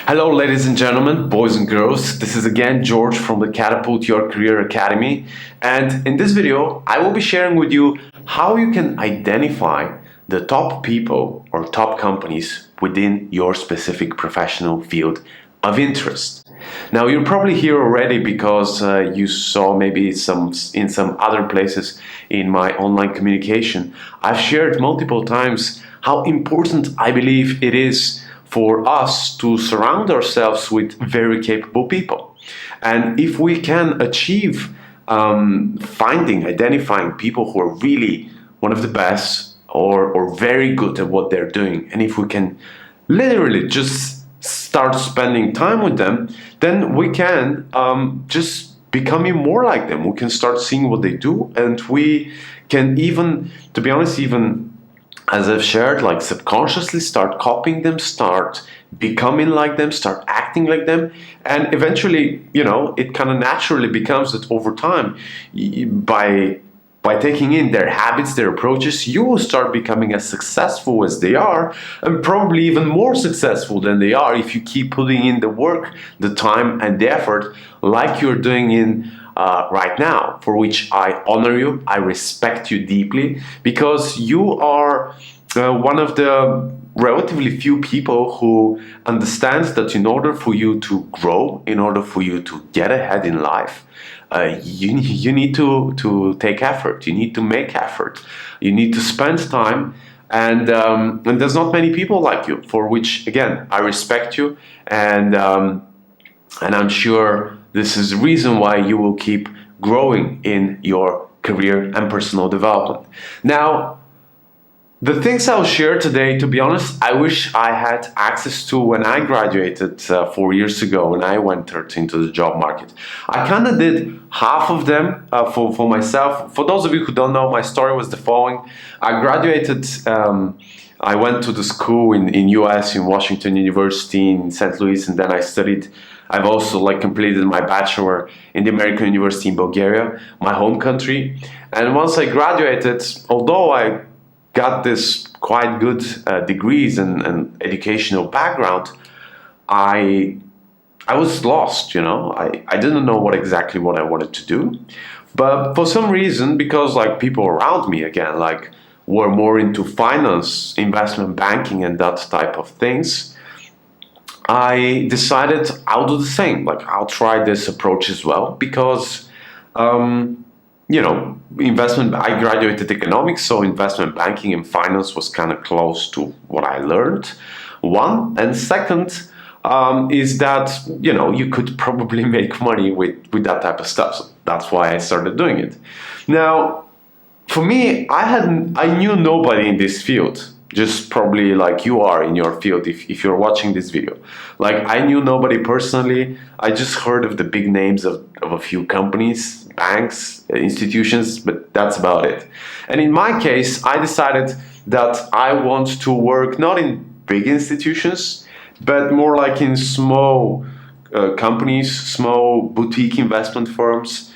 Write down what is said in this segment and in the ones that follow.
Hello, ladies and gentlemen, boys and girls. This is again George from the Catapult Your Career Academy. And in this video, I will be sharing with you how you can identify the top people or top companies within your specific professional field of interest. Now, you're probably here already because you saw maybe in some other places in my online communication. I've shared multiple times how important I believe it is for us to surround ourselves with very capable people. And if we can achieve identifying people who are really one of the best or very good at what they're doing, and if we can literally just start spending time with them, then we can just becoming more like them. We can start seeing what they do, and we can even, to be honest, even as I've shared, like subconsciously start copying them, start becoming like them, start acting like them, and eventually, it kind of naturally becomes that over time, by taking in their habits, their approaches, you will start becoming as successful as they are, and probably even more successful than they are if you keep putting in the work, the time, and the effort like you're doing in right now, for which I honor you, I respect you deeply, because you are one of the relatively few people who understands that in order for you to grow, in order for you to get ahead in life, you need to take effort, you need to make effort, you need to spend time, and there's not many people like you, for which, again, I respect you, and I'm sure this is the reason why you will keep growing in your career and personal development. Now, the things I'll share today, to be honest, I wish I had access to when I graduated 4 years ago, when I entered into the job market. I kind of did half of them for myself. For those of you who don't know, my story was the following. I graduated, I went to the school in US, in Washington University in St. Louis, and then I've also completed my bachelor in the American University in Bulgaria, my home country. And once I graduated, although I got this quite good degrees and educational background, I was lost, I didn't know exactly what I wanted to do. But for some reason, because people around me, again, were more into finance, investment banking, and that type of things, I decided I'll do the same. I'll try this approach as well, because I graduated economics, so investment banking and finance was kind of close to what I learned. One, and second, is that you could probably make money with that type of stuff. So that's why I started doing it. Now, for me, I knew nobody in this field. Just probably like you are in your field if you're watching this video. I knew nobody personally. I just heard of the big names of a few companies, banks, institutions, but that's about it. And in my case, I decided that I want to work not in big institutions, but more in small companies, small boutique investment firms,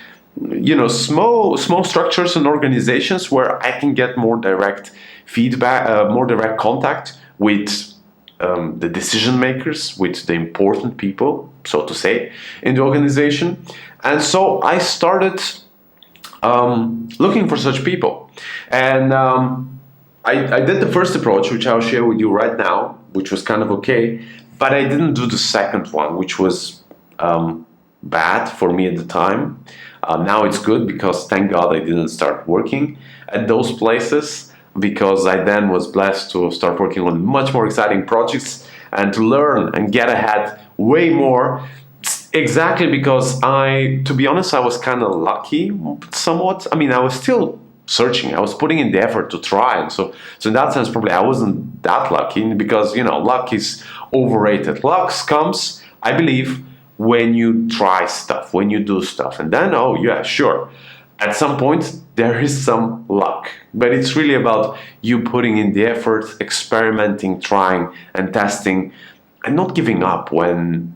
small structures and organizations where I can get more direct feedback, more direct contact with the decision makers, with the important people, so to say, in the organization. And so I started looking for such people. And I did the first approach, which I'll share with you right now, which was kind of okay, but I didn't do the second one, which was bad for me at the time. Now it's good, because thank God I didn't start working at those places, because I then was blessed to start working on much more exciting projects and to learn and get ahead way more. Exactly, because to be honest, I was kind of lucky somewhat. I mean, I was still searching. I was putting in the effort to try. And so in that sense, probably I wasn't that lucky, because, luck is overrated. Luck comes, I believe, when you try stuff, when you do stuff. And then, oh yeah, sure, at some point there is some luck. But it's really about you putting in the effort, experimenting, trying and testing, and not giving up when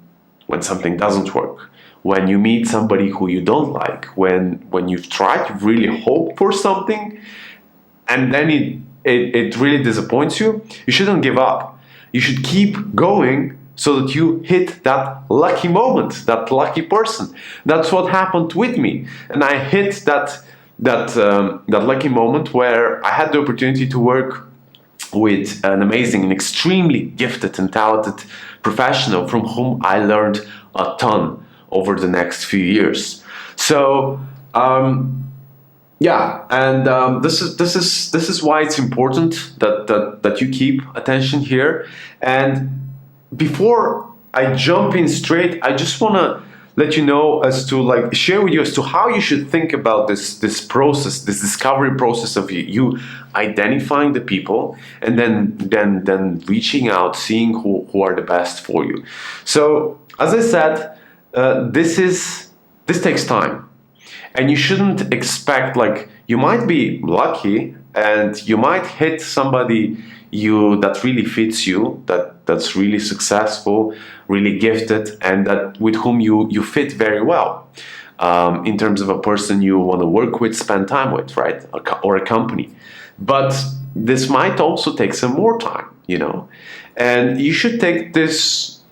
something doesn't work. When you meet somebody who you don't like, when you've tried, you've really hoped for something, and then it really disappoints you, you shouldn't give up. You should keep going so that you hit that lucky moment, that lucky person. That's what happened with me, and I hit that lucky moment where I had the opportunity to work with an amazing and extremely gifted and talented professional from whom I learned a ton over the next few years. So yeah, and this is why it's important that you keep attention here. And before I jump in straight, I just want to let you know, as to like share with you as to how you should think about this process, this discovery process of you identifying the people, and then reaching out, seeing who are the best for you. So as I said, this takes time, and you shouldn't expect, like, you might be lucky and you might hit somebody that really fits you, that's really successful, really gifted, and that with whom you fit very well, in terms of a person you want to work with, spend time with, right? Or a company. But this might also take some more time, and you should take this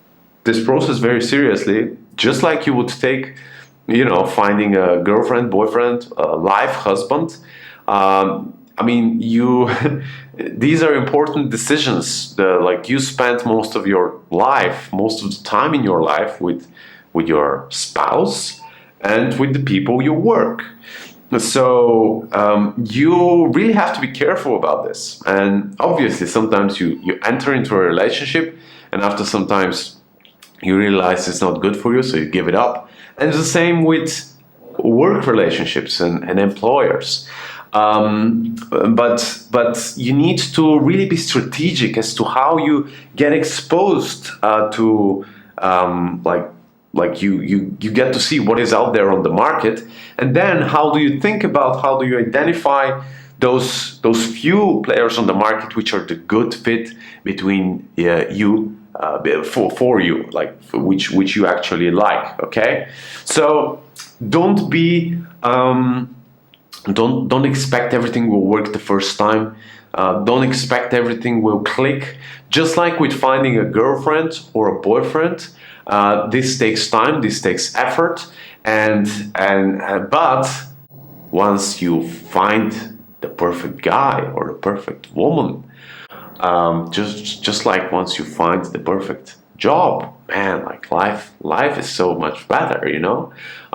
process very seriously, just like you would take, finding a girlfriend, boyfriend, a life, husband. I mean, these are important decisions. Like, you spend most of your life, most of the time in your life with your spouse and with the people you work. So you really have to be careful about this. And obviously, sometimes you enter into a relationship, and after sometimes you realize it's not good for you, so you give it up. And it's the same with work relationships and employers. But you need to really be strategic as to how you get exposed to like you get to see what is out there on the market, and then how do you identify those few players on the market which are the good fit between you, for you, like which you actually like. Okay, so don't be don't expect everything will work the first time. Don't expect everything will click. Just like with finding a girlfriend or a boyfriend, this takes time, this takes effort, but once you find the perfect guy or the perfect woman, just like once you find the perfect job, man, like life is so much better.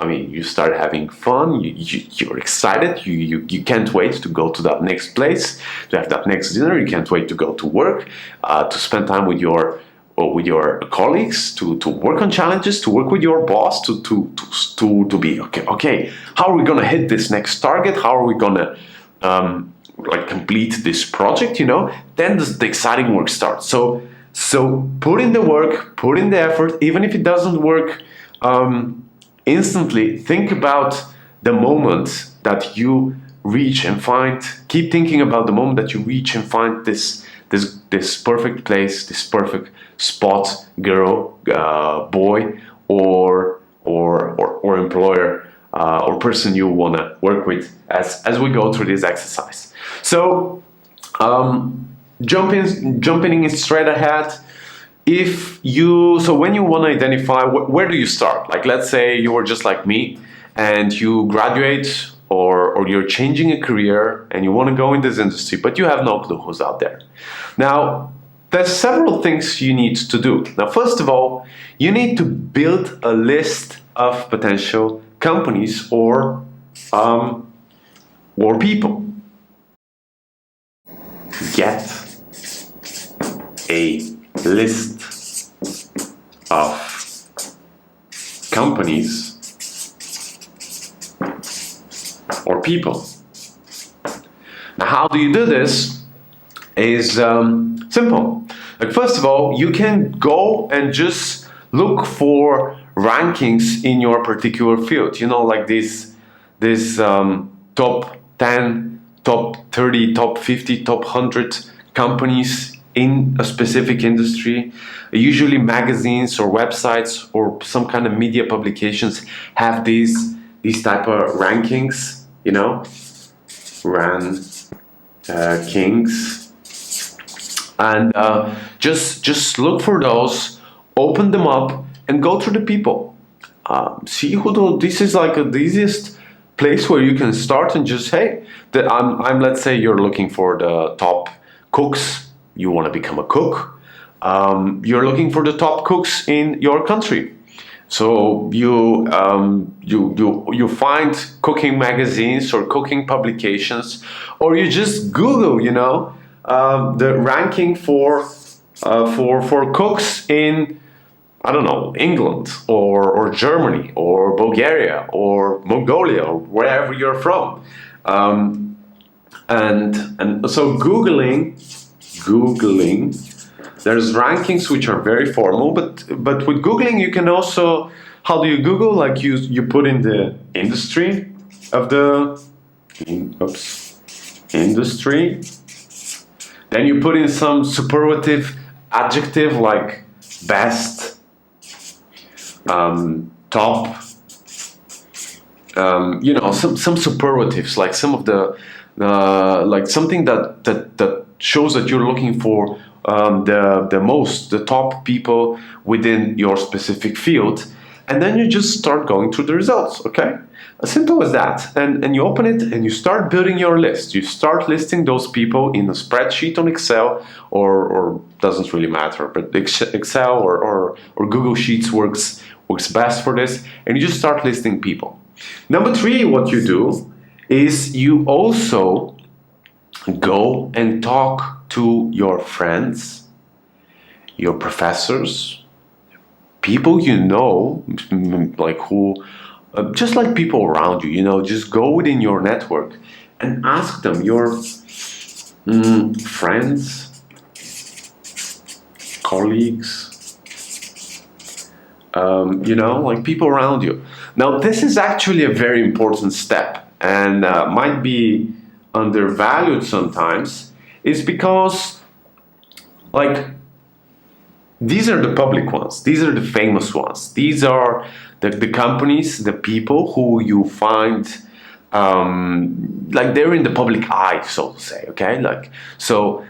I mean, you start having fun, you're excited, you can't wait to go to that next place, to have that next dinner, you can't wait to go to work, to spend time with your colleagues, to work on challenges, to work with your boss, to be okay, how are we gonna hit this next target, how are we gonna complete this project, then the exciting work starts. So put in the work, put in the effort, even if it doesn't work instantly. Think about the moment that you reach and find. Keep thinking about the moment that you reach and find this perfect place, this perfect spot, girl, boy, or employer, or person you want to work with as we go through this exercise. So jumping in straight ahead, so when you want to identify, where do you start? Like, let's say you were just like me and you graduate, or you're changing a career and you want to go in this industry, but you have no clue who's out there. Now, there's several things you need to do. Now, first of all, you need to build a list of potential companies or people. Get a list of companies or people. Now, how do you do this? Is simple. Like, first of all, you can go and just look for rankings in your particular field. Like this top 10, top 30, top 50, top 100 companies in a specific industry. Usually magazines or websites or some kind of media publications have these type of rankings, rankings, and just look for those, open them up and go through the people. See who do. This is like the easiest place where you can start and just, hey, I'm let's say you're looking for the top cooks. You want to become a cook. You're looking for the top cooks in your country. So you find cooking magazines or cooking publications, or you just Google, the ranking for cooks in, I don't know, England or Germany or Bulgaria or Mongolia or wherever you're from, and so Googling. There's rankings which are very formal, but with Googling you can also, how do you Google? Like you put in the industry of the industry, then you put in some superlative adjective like best, top, some superlatives, like some of the like something that shows that you're looking for the top people within your specific field, and then you just start going through the results. Okay, as simple as that. And you open it and you start building your list. You start listing those people in a spreadsheet on Excel, or doesn't really matter, but Excel or Google Sheets works best for this. And you just start listing people. Number 3, what you do is you also go and talk to your friends, your professors, people like who, just like people around you, just go within your network and ask them, your friends, colleagues, like people around you. Now, this is actually a very important step, and might be undervalued sometimes, is because, like, these are the public ones, these are the famous ones, these are the companies, the people who you find like they're in the public eye, so to say. Okay, like, so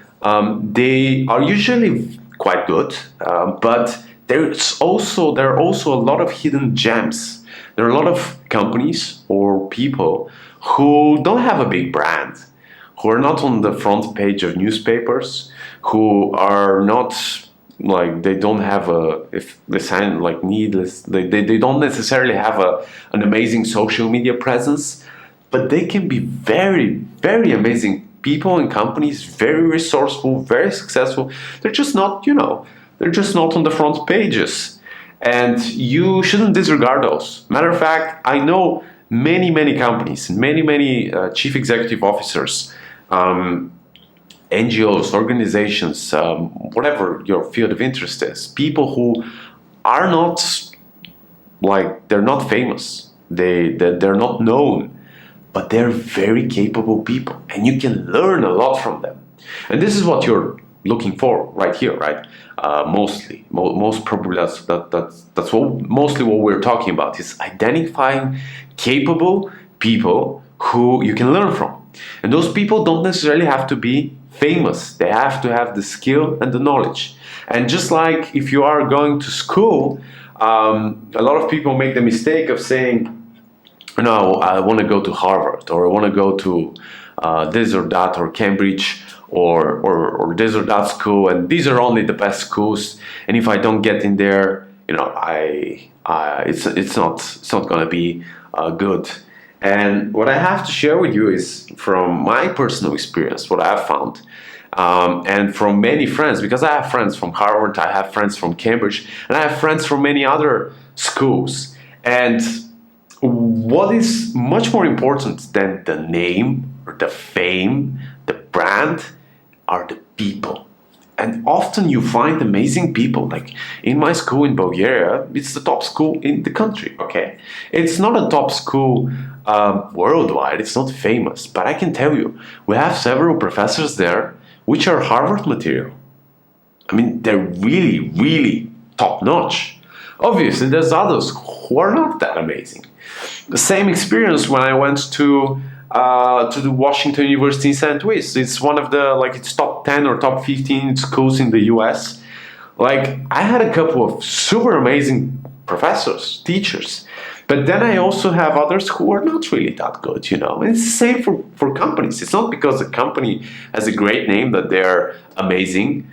they are usually quite good, but there are also a lot of hidden gems. There are a lot of companies or people who don't have a big brand, who are not on the front page of newspapers, who are not, like, they don't have they don't necessarily have an amazing social media presence, but they can be very, very amazing people and companies, very resourceful, very successful. They're just not, they're just not on the front pages. And you shouldn't disregard those. Matter of fact, I know many companies, many chief executive officers, NGOs, organizations, whatever your field of interest is, people who are not, like, they're not famous, they're not known, but they're very capable people, and you can learn a lot from them. And this is what you're looking for right here, right? Most probably that's mostly what we're talking about, is identifying capable people who you can learn from. And those people don't necessarily have to be famous. They have to have the skill and the knowledge. And just like if you are going to school, a lot of people make the mistake of saying, no, I want to go to Harvard, or I want to go to this or that, or Cambridge, or this or that school, and these are only the best schools. And if I don't get in there, it's not going to be good. And what I have to share with you is from my personal experience, what I've found, and from many friends, because I have friends from Harvard, I have friends from Cambridge, and I have friends from many other schools. And what is much more important than the name or the fame, the brand, are the people. And often you find amazing people. Like in my school in Bulgaria, it's the top school in the country, okay? It's not a top school worldwide, it's not famous, but I can tell you, we have several professors there which are Harvard material. I mean, they're really, really top-notch. Obviously, there's others who are not that amazing. The same experience when I went to the Washington University in St. Louis. It's one of the, like, it's top 10 or top 15 schools in the US. Like, I had a couple of super amazing professors, teachers, but then I also have others who are not really that good, you know. And it's the same for companies. It's not because a company has a great name that they're amazing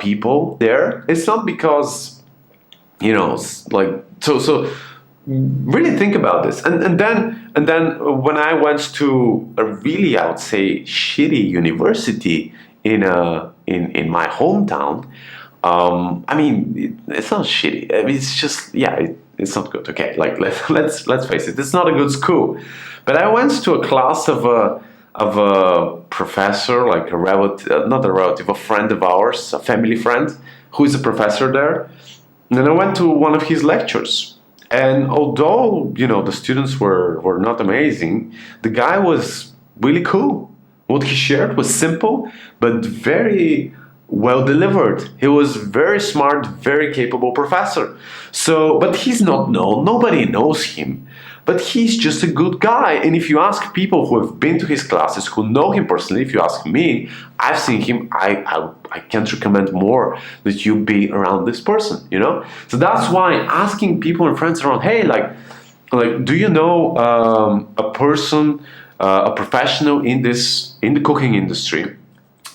people there. It's not because, you know, like, so really think about this. And then when I went to a really, I would say, shitty university in my hometown, I mean, it's not shitty. I mean, it's just, yeah, it's not good. Okay, like, let's face it, it's not a good school. But I went to a class of a professor, like a relative, not a relative, a friend of ours, a family friend, who is a professor there. And then I went to one of his lectures. And although, you know, the students were not amazing, the guy was really cool. What he shared was simple, but very well delivered. He was very smart, very capable professor. So, but he's not known. Nobody knows him. But he's just a good guy. And if you ask people who have been to his classes, who know him personally, if you ask me, I've seen him. I can't recommend more that you be around this person, you know? So that's why asking people and friends around, hey, like do you know a person, a professional in the cooking industry,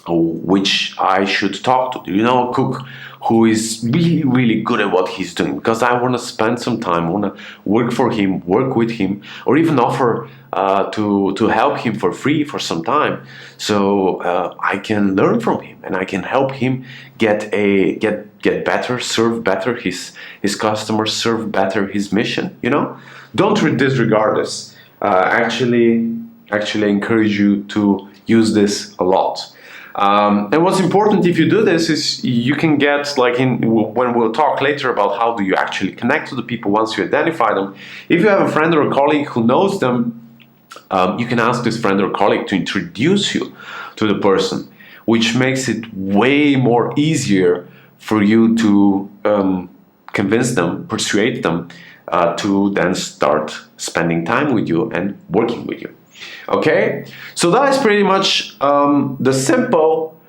which I should talk to? Do you know a cook who is really, really good at what he's doing? Because I want to spend some time, want to work for him, work with him, or even offer to help him for free for some time, so I can learn from him and I can help him get better, serve better his customers, serve better his mission. You know, don't disregard this. Actually, encourage you to use this a lot. And what's important if you do this is you can get, like, when we'll talk later about how do you actually connect to the people once you identify them. If you have a friend or a colleague who knows them, you can ask this friend or colleague to introduce you to the person, which makes it way more easier for you to convince them, persuade them to then start spending time with you and working with you. Okay, so that is pretty much the simple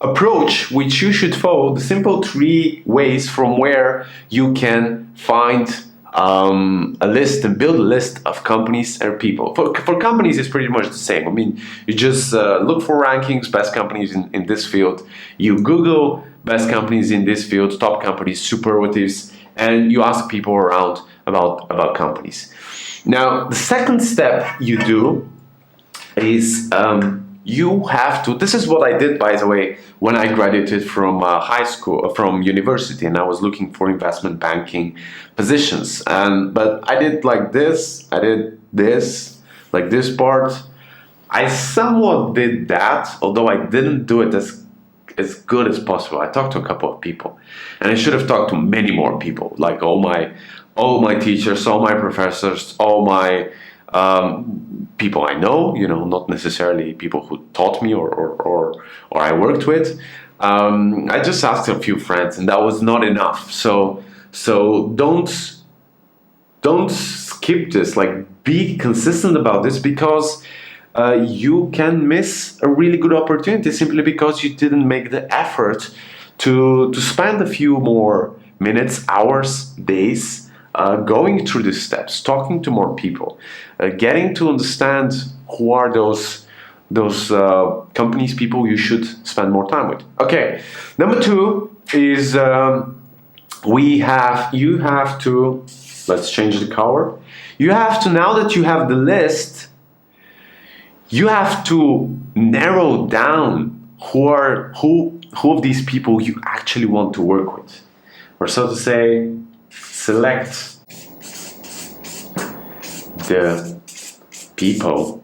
approach which you should follow, the simple 3 ways from where you can find a list and build a list of companies or people. For companies, it's pretty much the same. I mean, you just look for rankings, best companies in this field. You Google best companies in this field, top companies, superlatives, and you ask people around about companies. Now, the second step you do is you have to, this is what I did, by the way, when I graduated from high school, from university, and I was looking for investment banking positions. But I did like this, I did this, like this part. I somewhat did that, although I didn't do it as good as possible. I talked to a couple of people, and I should have talked to many more people, like all my teachers, all my professors, all my people I know, you know, not necessarily people who taught me or I worked with. I just asked a few friends, and that was not enough. So don't skip this. Like, be consistent about this, because you can miss a really good opportunity simply because you didn't make the effort to spend a few more minutes, hours, days going through these steps, talking to more people, getting to understand who are those companies, people you should spend more time with. Okay, number 2 is you have to, let's change the color. You have to, now that you have the list, you have to narrow down who of these people you actually want to work with, or so to say, select the people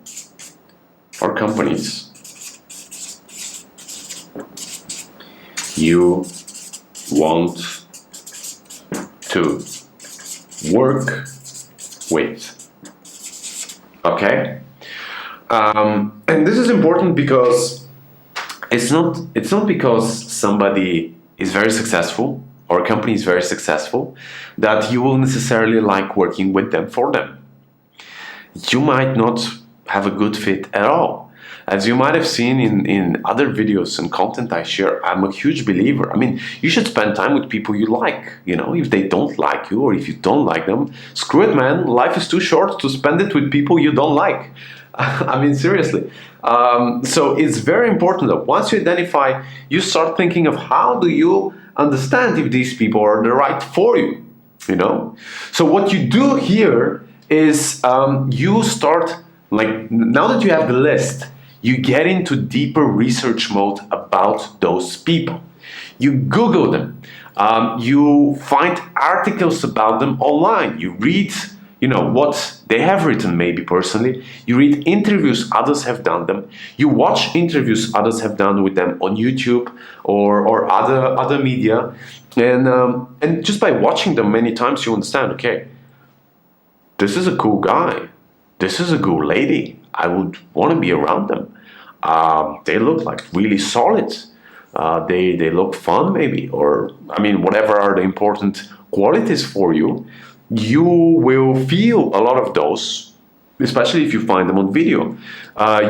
or companies you want to work with. Okay? And this is important because it's not because somebody is very successful or a company is very successful that you will necessarily like working with them for them. You might not have a good fit at all. As you might have seen in other videos and content I share, I'm a huge believer. I mean, you should spend time with people you like. You know, if they don't like you or if you don't like them, screw it, man. Life is too short to spend it with people you don't like. I mean, seriously. So it's very important that once you identify, you start thinking of how do you understand if these people are the right for you, you know? So what you do here is you start, like, now that you have the list, you get into deeper research mode about those people. You Google them. You find articles about them online. You read, you know, what they have written, maybe personally. You read interviews others have done them. You watch interviews others have done with them on YouTube or other media. And just by watching them many times, you understand, okay, this is a cool guy. This is a cool lady. I would want to be around them. They look like really solid. They look fun, maybe, or I mean, whatever are the important qualities for you. You will feel a lot of those, especially if you find them on video.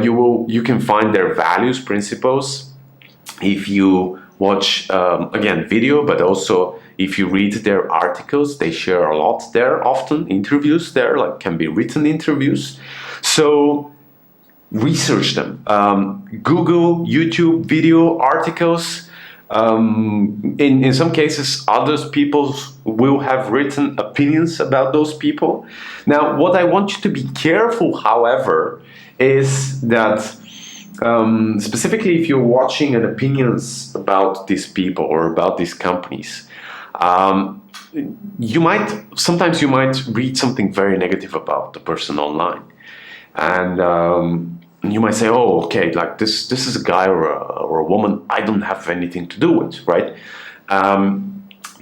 You can find their values, principles, if you watch again video, but also if you read their articles. They share a lot there, often interviews there, like can be written interviews. So research them. Google, YouTube, video, articles. In some cases, others people will have written opinions about those people. Now, what I want you to be careful, however, is that specifically if you're watching an opinions about these people or about these companies, sometimes you might read something very negative about the person online, and you might say, "Oh, okay, like this is a guy or a woman I don't have anything to do with, right?"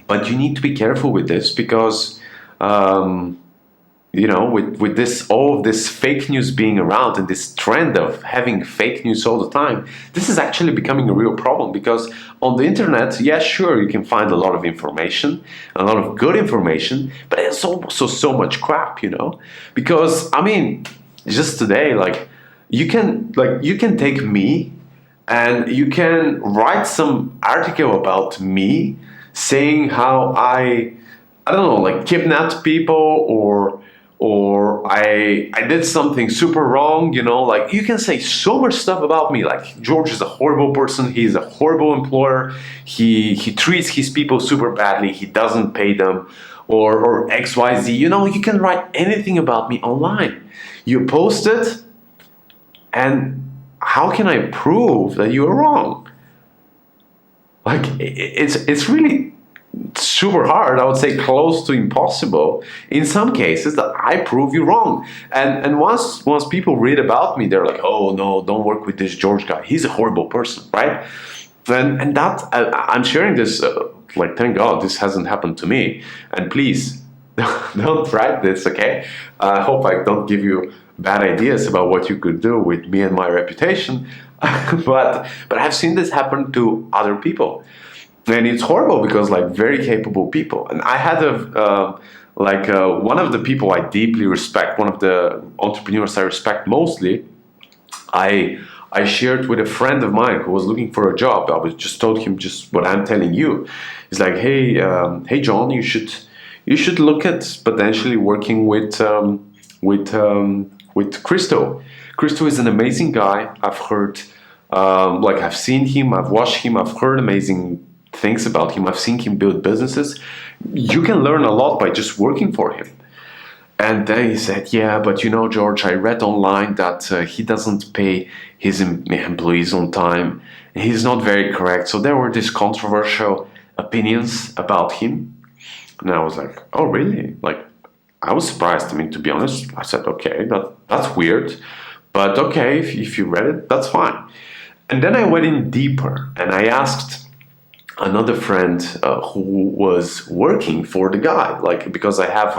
But you need to be careful with this because, you know, with this all of this fake news being around and this trend of having fake news all the time, this is actually becoming a real problem because on the internet, yeah, sure, you can find a lot of information, a lot of good information, but there's also so much crap, you know, because I mean, just today, like. You can take me and you can write some article about me saying how I don't know, like kidnapped people or I did something super wrong, you know, like you can say so much stuff about me, like George is a horrible person, he's a horrible employer, he treats his people super badly, he doesn't pay them, or XYZ, you know, you can write anything about me online. You post it, and how can I prove that you are wrong? Like, it's really super hard, I would say close to impossible in some cases, that I prove you wrong. And once people read about me, they're like, oh no, don't work with this George guy. He's a horrible person, right? And that, I'm sharing this, like, thank God this hasn't happened to me. And please, don't write this, okay? I hope I don't give you bad ideas about what you could do with me and my reputation, but I've seen this happen to other people, and it's horrible because like very capable people. And I had one of the people I deeply respect, one of the entrepreneurs I respect mostly. I shared with a friend of mine who was looking for a job. I was just told him just what I'm telling you. He's like, hey John, you should look at potentially working with Christo. Christo is an amazing guy. I've heard, I've seen him, I've watched him, I've heard amazing things about him. I've seen him build businesses. You can learn a lot by just working for him. And then he said, yeah, but you know, George, I read online that he doesn't pay his employees on time. He's not very correct. So there were these controversial opinions about him. And I was like, oh, really? Like, I was surprised. I mean, to be honest, I said, okay, that's weird. But okay, if you read it, that's fine. And then I went in deeper and I asked another friend who was working for the guy, like, because I have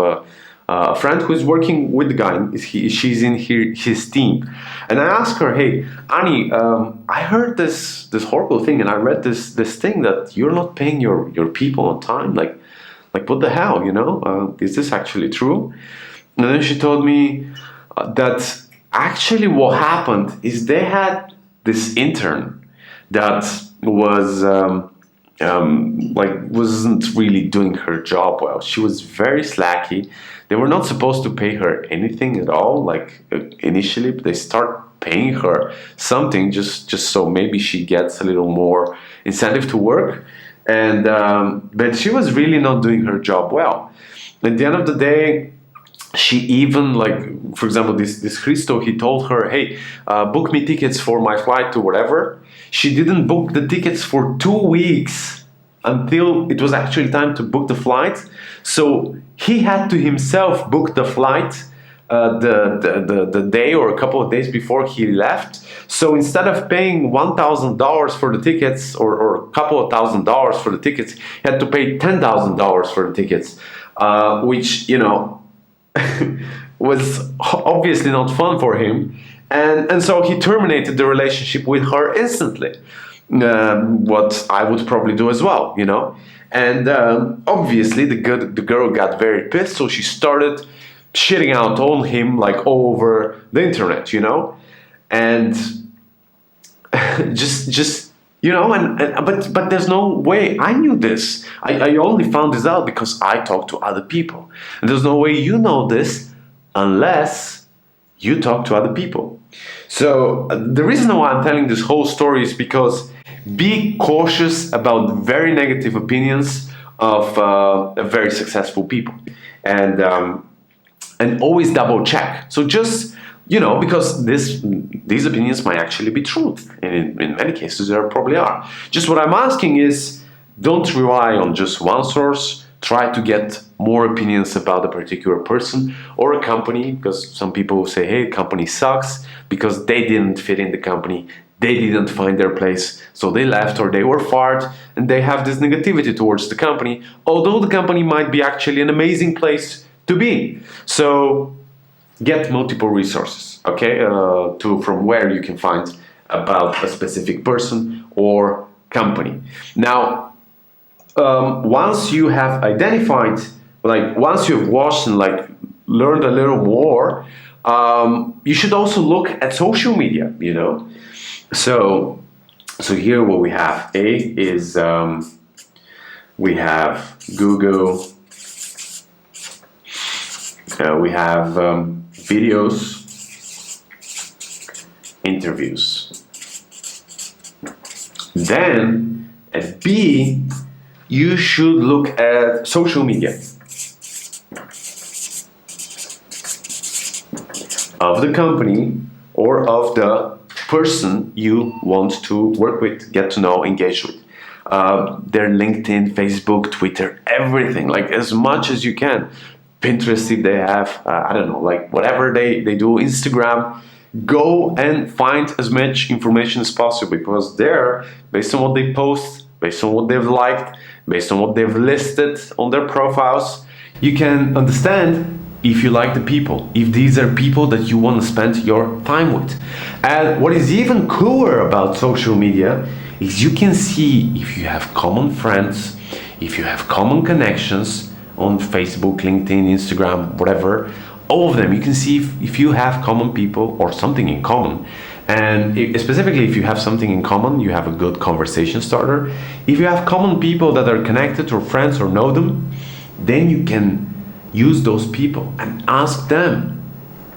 a friend who is working with the guy. She's in his team. And I asked her, hey, Annie, I heard this horrible thing and I read this thing that you're not paying your people on time. Like what the hell, you know? Is this actually true? And then she told me that actually what happened is they had this intern that was wasn't really doing her job well. She was very slacky. They were not supposed to pay her anything at all, initially, but they start paying her something just so maybe she gets a little more incentive to work. And but she was really not doing her job well. At the end of the day, she even, for example, this Christo, he told her, hey, book me tickets for my flight to whatever. She didn't book the tickets for 2 weeks until it was actually time to book the flight. So he had to himself book the flight the day or a couple of days before he left. So instead of paying $1,000 for the tickets or a couple of $1,000s for the tickets, he had to pay $10,000 for the tickets, which, was obviously not fun for him. And so he terminated the relationship with her instantly. What I would probably do as well, And obviously the girl got very pissed, so she started shitting out on him all over the internet, and just but there's no way I knew this. I only found this out because I talked to other people, and there's no way you know this unless you talk to other people. So the reason why I'm telling this whole story is because be cautious about very negative opinions of very successful people, and always double check. So just, because these opinions might actually be truth. And in many cases, there probably are. Just what I'm asking is, don't rely on just one source. Try to get more opinions about a particular person or a company, because some people say, hey, company sucks because they didn't fit in the company. They didn't find their place, so they left or they were fired, and they have this negativity towards the company, although the company might be actually an amazing place to be. So get multiple resources, okay, from where you can find about a specific person or company. Now, once you have identified, once you've watched and learned a little more, you should also look at social media, So here what we have, A is we have Google. We have videos, interviews. Then at B, you should look at social media of the company or of the person you want to work with, get to know, engage with. Their LinkedIn, Facebook, Twitter, everything, as much as you can. Pinterest, if they have, I don't know, whatever they do, Instagram, go and find as much information as possible, because there, based on what they post, based on what they've liked, based on what they've listed on their profiles, you can understand if you like the people, if these are people that you want to spend your time with. And what is even cooler about social media is you can see if you have common friends, if you have common connections, on Facebook, LinkedIn, Instagram, whatever, all of them, you can see if you have common people or something in common. And specifically, if you have something in common, you have a good conversation starter. If you have common people that are connected or friends or know them, then you can use those people and ask them,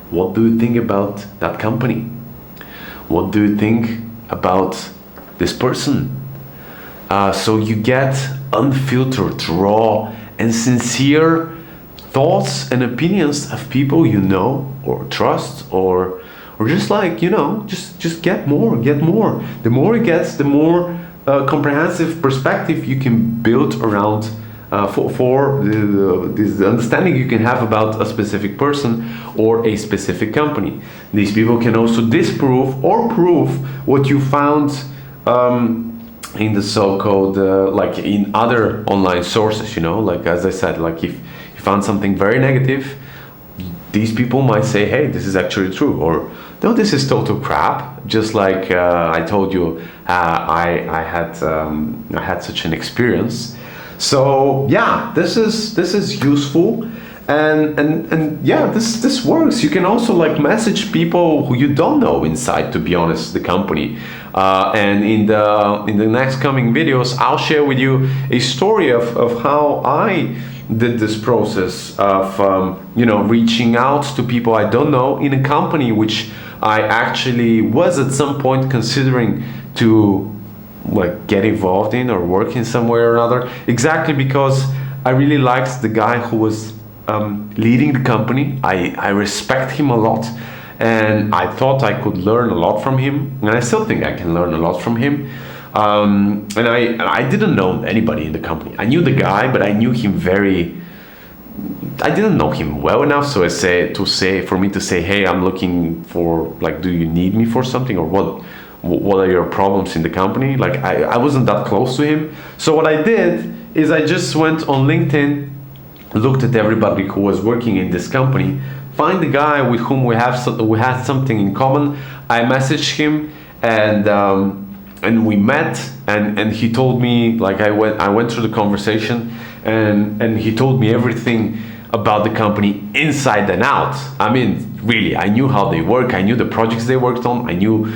what do you think about that company? What do you think about this person? So you get unfiltered, raw, and sincere thoughts and opinions of people you know or trust, or just just get more. The more it gets, the more comprehensive perspective you can build around for this understanding you can have about a specific person or a specific company. These people can also disprove or prove what you found in the so-called in other online sources, as I said, if you found something very negative, these people might say, hey, this is actually true, or no, this is total crap. Just like I told you, I had such an experience. So yeah, this is useful, and yeah, this works. You can also like message people who you don't know inside, to be honest, the company. And in the next coming videos, I'll share with you a story of how I did this process of reaching out to people I don't know in a company which I actually was at some point considering to like get involved in or work in somewhere or another, exactly because I really liked the guy who was leading the company. I respect him a lot, and I thought I could learn a lot from him, and I still think I can learn a lot from him. And I didn't know anybody in the company. I knew the guy, but I knew him I didn't know him well enough for me to say, hey, I'm looking for, like, do you need me for something, or what are your problems in the company? Like, I wasn't that close to him. So what I did is I just went on LinkedIn, looked at everybody who was working in this company, find the guy with whom we had something in common. I messaged him, and we met, and he told me, like, I went through the conversation, and he told me everything about the company inside and out. I mean, really, I knew how they work, I knew the projects they worked on, I knew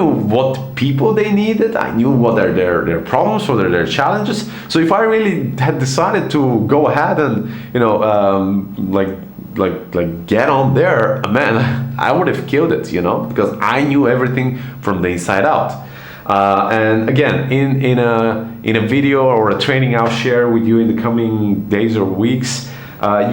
what people they needed, I knew what are their problems, what are their challenges. So if I really had decided to go ahead and like get on there, man, I would have killed it, because I knew everything from the inside out. And again, in a video or a training I'll share with you in the coming days or weeks, I'll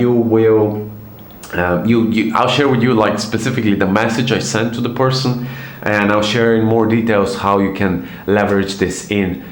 share with you, like, specifically the message I sent to the person, and I'll share in more details how you can leverage this in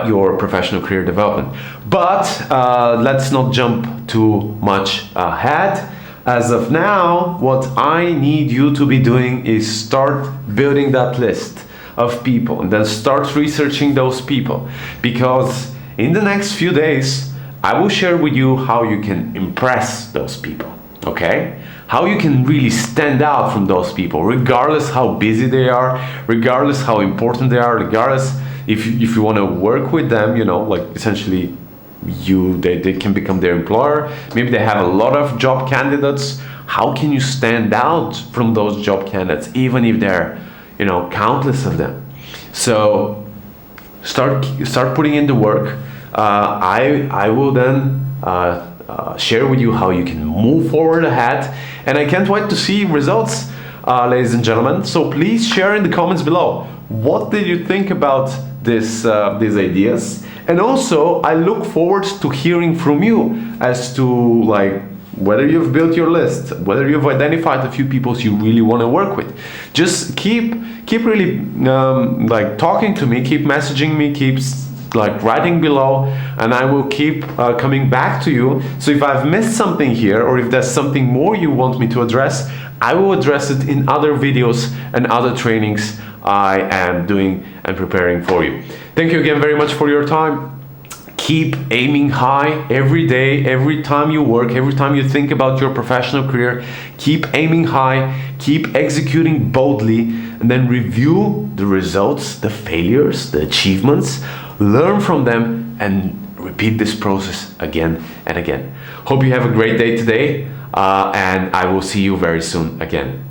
your professional career development. But let's not jump too much ahead. As of now, what I need you to be doing is start building that list of people, and then start researching those people, because in the next few days I will share with you how you can impress those people, okay? How you can really stand out from those people, regardless how busy they are, regardless how important they are, regardless if you want to work with them, like, essentially they can become their employer. Maybe they have a lot of job candidates. How can you stand out from those job candidates, even if they're countless of them? So start putting in the work. I will then share with you how you can move forward ahead, and I can't wait to see results, ladies and gentlemen. So please share in the comments below, what did you think about these ideas? And also, I look forward to hearing from you as to, like, whether you've built your list, whether you've identified a few people you really want to work with. Just keep really like talking to me, keep messaging me, keep like writing below, and I will keep coming back to you. So if I've missed something here, or if there's something more you want me to address, I will address it in other videos and other trainings I am doing and preparing for you. Thank you again very much for your time. Keep aiming high every day, every time you work, every time you think about your professional career. Keep aiming high, keep executing boldly, and then review the results, the failures, the achievements, learn from them, and repeat this process again and again. Hope you have a great day today, and I will see you very soon again.